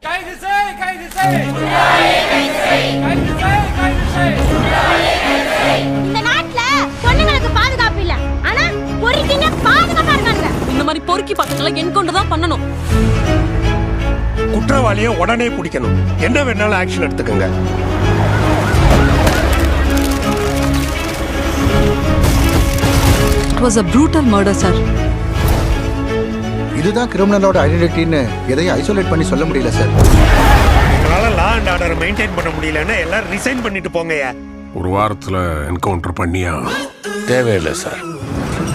இந்த நாட்டுல பொண்ணுங்களுக்கு பாதுகாப்பு இல்ல, ஆனா பொறுக்கிங்க பாதுகாப்பா இருக்காங்க. இந்த மாதிரி பொறுக்கி பசங்களை என்கவுண்டர் தான் பண்ணணும். குற்றவாளியை உடனே பிடிக்கணும். என்ன வேணாலும் ஆக்ஷன் எடுத்துக்கங்க. It was a brutal murder, sir. இதுதான் கிரிமினலோட ஐடென்டிட்டின்னு எதையும் ஐசோலேட் பண்ணி சொல்ல முடியல சார். உங்களால லா அண்ட் ஆர்டர் மெயின்டைன் பண்ண முடியலன்னா எல்லாரும் ரிசைன் பண்ணிட்டு போங்கயா. ஒரு வாரத்துல என்கவுண்டர் பண்ணியா? தேவையில்லை சார்,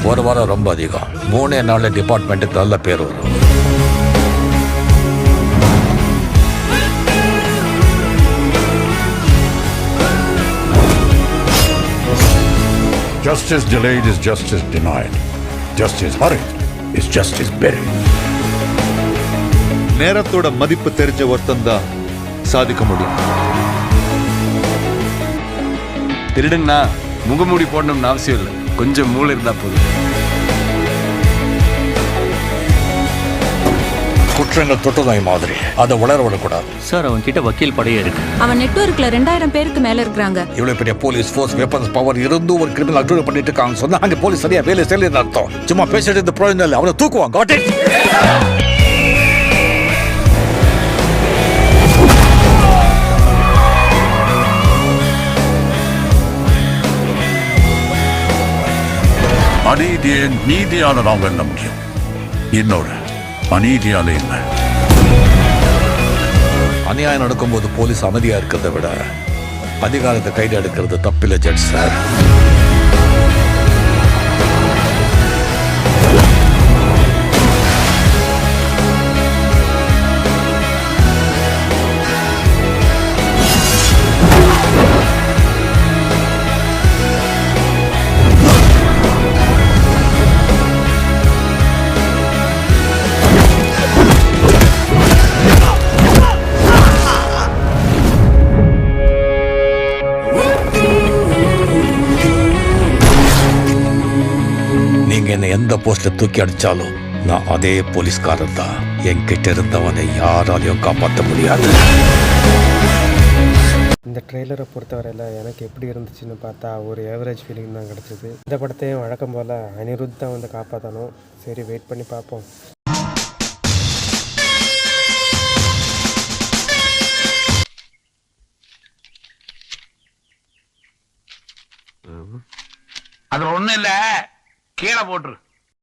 ஒரு வாரம் ரொம்ப அதிகம். 3 நாள்ல டிபார்ட்மெண்ட்டுக்கு நல்ல பேர் வரும். Justice delayed is justice denied. Justice hurried is justice buried. நேரத்தோட மதிப்பு தெரிஞ்ச ஒருத்தன் தான் சாதிக்க முடியும். திருடுங்கண்ணா முகமூடி போடணும்னு அவசியம் இல்லை, கொஞ்சம் மூளை இருந்தா போதும். குற்றங்கள் தொட்டுநோய் மாதிரி, அதை வளர விடக்கூடாது. சார் அவன் கிட்ட வக்கீல் படையே இருக்கு. அவன் நெட்வொர்க்ல 2000 பேருக்கு மேல இருக்காங்க. இவ்வளவு பெரிய போலீஸ் ஃபோர்ஸ், வெப்பன்ஸ் பவர் இருந்தும் ஒரு கிரிமினல் அக்யூஸ் பண்ணிட்டு இருக்காங்க சொன்னா அங்க போலீஸ் சரியா வேலை செய்யலன்னு அர்த்தம். சும்மா பேசிட்டு இந்த பிரயோஜனம் இல்லை, அவனை தூக்குவான். Got it. அநீதியை நீதியால நாம் வெல்ல முடியும், இன்னொரு அநீதியால இல்லை. அநியாயம் நடக்கும்போது போலீஸ் அமைதியா இருக்கிறத விட அதிகாரத்தை கைது எடுக்கிறது தப்பில்லை ஜட்ஜ் சார். என்னை எந்த போஸ்ட்ல தூக்கி அடிச்சாலும் நான் அதே போலீஸ்காரர் தான். என்கிட்ட இருந்தவனை யாராலையும் காப்பாற்ற முடியாது. இந்த ட்ரெய்லரை பொறுத்தவரையில் எனக்கு எப்படி இருந்துச்சுன்னு பார்த்தா ஒரு ஏவரேஜ் ஃபீலிங் தான் கிடச்சிது. இந்த படத்தையும் வழக்கம் போல் அனிருத் தான் வந்து காப்பாற்றணும். சரி, வெயிட் பண்ணி பார்ப்போம். அது ஒண்ணும் இல்ல, கீழே போட்டுரு.